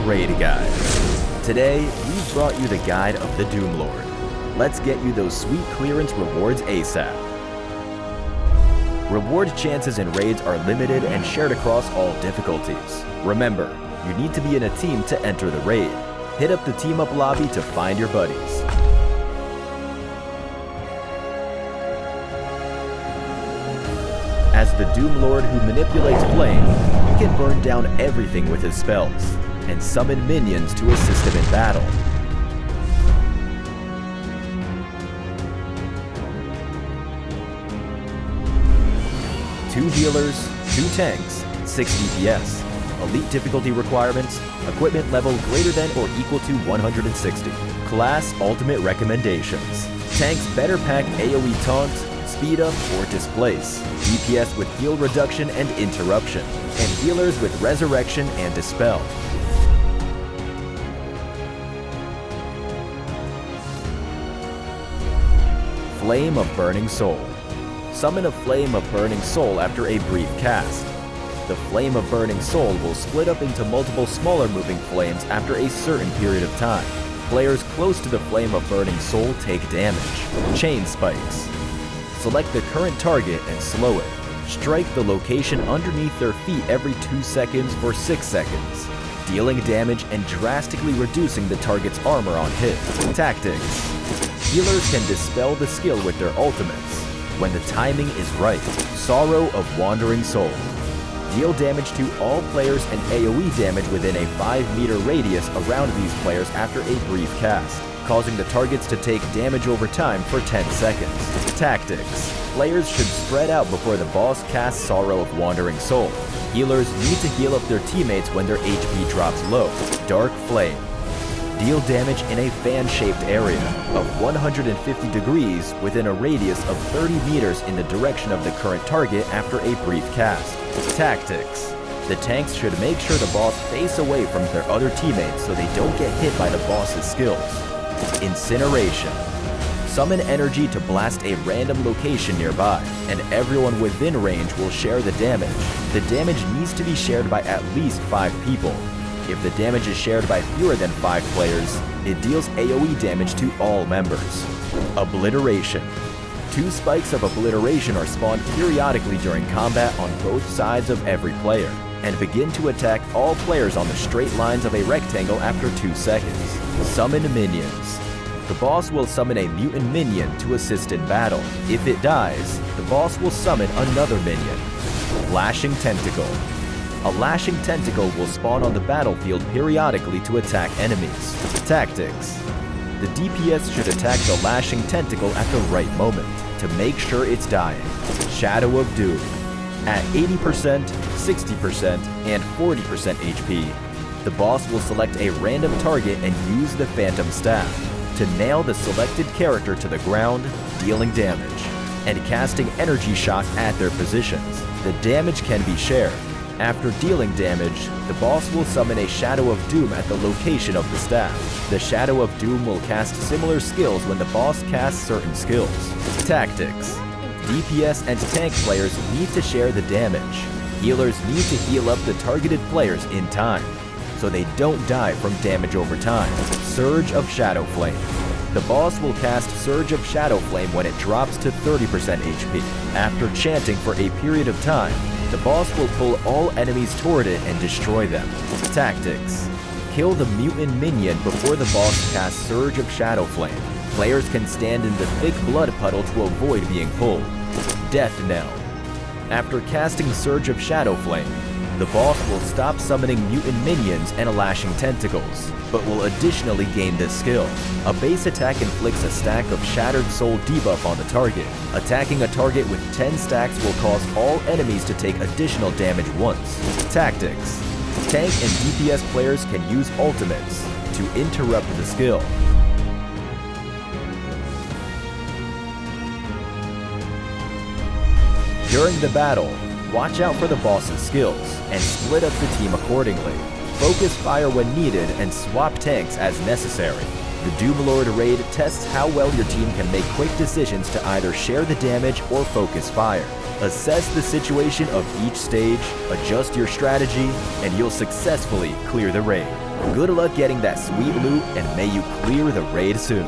Raid Guide. Today, we've brought you the guide of the Doom Lord. Let's get you those sweet clearance rewards ASAP. Reward chances in raids are limited and shared across all difficulties. Remember, you need to be in a team to enter the raid. Hit up the team up lobby to find your buddies. As the Doom Lord who manipulates flame, he can burn down everything with his spells, and summon minions to assist him in battle. Two healers, 2 tanks, 6 DPS, elite difficulty requirements, equipment level greater than or equal to 160. Class ultimate recommendations. Tanks better pack AoE taunt, speed up or displace, DPS with heal reduction and interruption, and healers with resurrection and dispel. Flame of Burning Soul. Summon a Flame of Burning Soul after a brief cast. The Flame of Burning Soul will split up into multiple smaller moving flames after a certain period of time. Players close to the Flame of Burning Soul take damage. Chain Spikes. Select the current target and slow it. Strike the location underneath their feet every 2 seconds for 6 seconds, dealing damage and drastically reducing the target's armor on hit. Tactics. Healers can dispel the skill with their ultimates when the timing is right. Sorrow of Wandering Soul. Deal damage to all players and AoE damage within a 5-meter radius around these players after a brief cast, causing the targets to take damage over time for 10 seconds. Tactics. Players should spread out before the boss casts Sorrow of Wandering Soul. Healers need to heal up their teammates when their HP drops low. Dark Flame. Deal damage in a fan-shaped area of 150 degrees within a radius of 30 meters in the direction of the current target after a brief cast. Tactics. The tanks should make sure the boss face away from their other teammates so they don't get hit by the boss's skills. Incineration. Summon energy to blast a random location nearby, and everyone within range will share the damage. The damage needs to be shared by at least 5 people. If the damage is shared by fewer than 5 players, it deals AoE damage to all members. Obliteration. 2 spikes of Obliteration are spawned periodically during combat on both sides of every player, and begin to attack all players on the straight lines of a rectangle after 2 seconds. Summon minions. The boss will summon a mutant minion to assist in battle. If it dies, the boss will summon another minion. Lashing Tentacle. A Lashing Tentacle will spawn on the battlefield periodically to attack enemies. Tactics. The DPS should attack the Lashing Tentacle at the right moment to make sure it's dying. Shadow of Doom. At 80%, 60%, and 40% HP, the boss will select a random target and use the Phantom Staff to nail the selected character to the ground, dealing damage, and casting energy shock at their positions. The damage can be shared. After dealing damage, the boss will summon a Shadow of Doom at the location of the staff. The Shadow of Doom will cast similar skills when the boss casts certain skills. Tactics. DPS and tank players need to share the damage. Healers need to heal up the targeted players in time, so they don't die from damage over time. Surge of Shadow Flame. The boss will cast Surge of Shadow Flame when it drops to 30% HP. After chanting for a period of time, the boss will pull all enemies toward it and destroy them. Tactics. Kill the mutant minion before the boss casts Surge of Shadow Flame. Players can stand in the thick blood puddle to avoid being pulled. Death Knell. After casting Surge of Shadow Flame, the boss will stop summoning mutant minions and Lashing Tentacles, but will additionally gain this skill. A base attack inflicts a stack of Shattered Soul debuff on the target. Attacking a target with 10 stacks will cause all enemies to take additional damage once. Tactics. Tank and DPS players can use ultimates to interrupt the skill. During the battle, watch out for the boss's skills and split up the team accordingly. Focus fire when needed and swap tanks as necessary. The Doom Lord raid tests how well your team can make quick decisions to either share the damage or focus fire. Assess the situation of each stage, adjust your strategy, and you'll successfully clear the raid. Good luck getting that sweet loot, and may you clear the raid soon.